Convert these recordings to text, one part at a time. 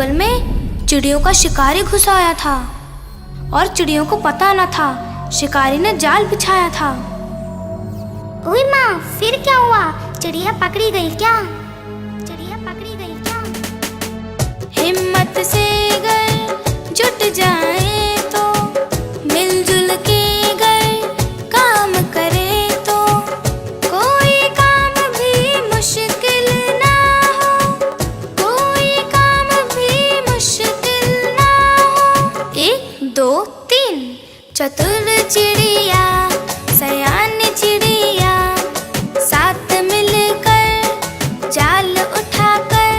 जंगल में चिड़ियों का शिकारी घुस आया था और चिड़ियों को पता न था शिकारी ने जाल बिछाया था। ओए माँ, फिर क्या हुआ? चिड़िया पकड़ी गई क्या? चिड़िया पकड़ी गई क्या? हिम्मत से अगर जुट जाए तो, मिलजुल के अगर काम करे तो, कोई काम भी मुश्किल ना हो, कोई काम भी मुश्किल ना हो। 1 2 3 चतुर चिड़िया, सयान चिड़िया, साथ मिलकर जाल उठाकर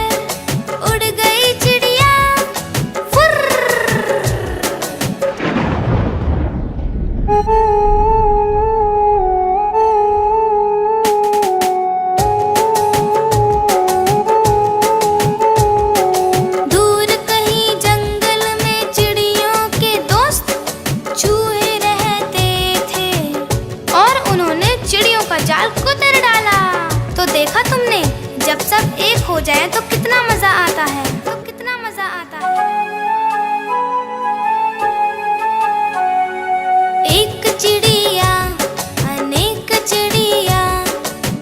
उड़ गई चिड़िया फुर्र। दूर कहीं जंगल में चिड़ियों के दोस्त चूहे रहते थे और उन्होंने चिड़ियों का जाल कुतर डाला। तो देखा तुमने, जब सब एक हो जाए तो कितना मजा आता है, तो कितना मजा आता है। एक चिड़िया अनेक चिड़िया,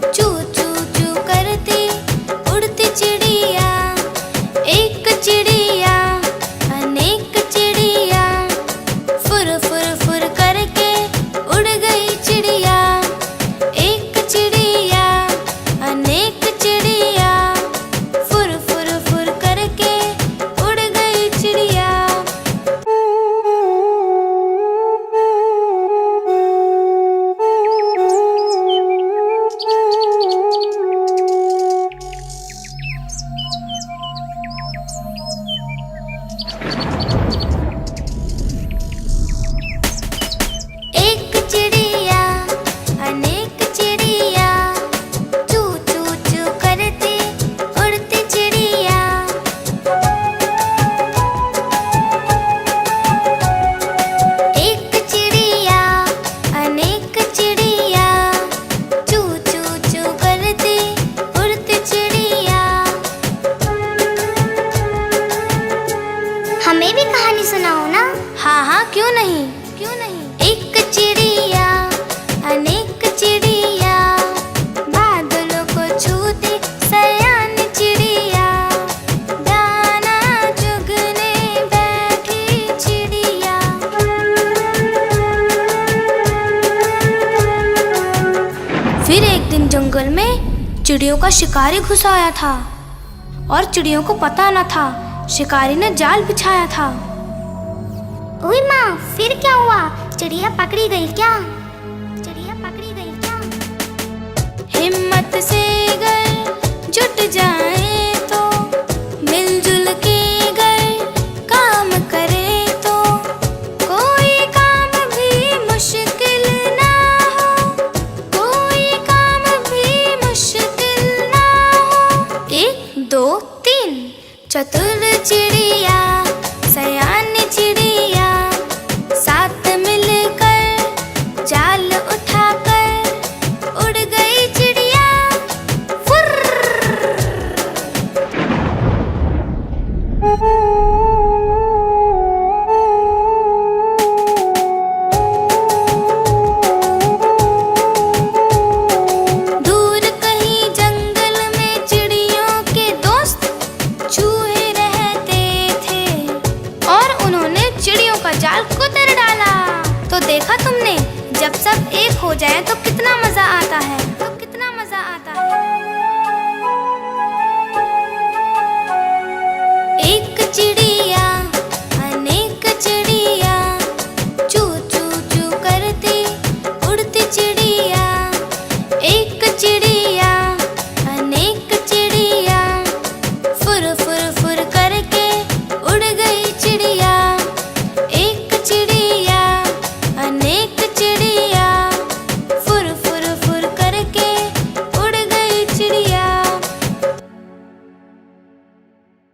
चू चू चू करती उड़ती चिड़िया। एक चिड़िया अनेक चिड़िया, फुर फुर फुर करके उड़ गई चिड़िया। एक चिड़िया अनेक चिड़िया, फुर फुर फुर करके उड़ गई चिड़िया। एक चिड़िया अनेक चिड़िया, चू चू चू करती उड़ती चिड़िया। एक चिड़िया अनेक चिड़िया, चू चू चू करती उड़ती चिड़िया। हमें भी कहानी सुनाओ ना। हाँ हाँ, क्यों नहीं, क्यों नहीं। एक चिड़िया अनेक चिड़िया, बादलों को छूती सयान चिड़िया। दाना चुगने बैठी चिड़िया। फिर एक दिन जंगल में चिड़ियों का शिकारी घुस आया था और चिड़ियों को पता न था शिकारी ने जाल बिछाया था। ओए माँ, फिर क्या हुआ? चिड़िया पकड़ी गई क्या? चिड़िया पकड़ी गई क्या? हिम्मत से अगर जुट जाए तो, मिलजुल के अगर काम करे तो, कोई काम भी मुश्किल ना हो, कोई काम भी मुश्किल ना हो। 1 2 3 चतुर चिड़िया, सयान चिड़िया, साथ मिलकर जाल उठाकर उड़ गई चिड़िया फुर्र। दूर कहीं जंगल में चिड़ियों के दोस्त चूहे रहते थे और उन्होंने चिड़ियों का जाल कुतर डाला। तो देखा तुमने, जब सब एक हो जाए तो कितना मजा आता है, तो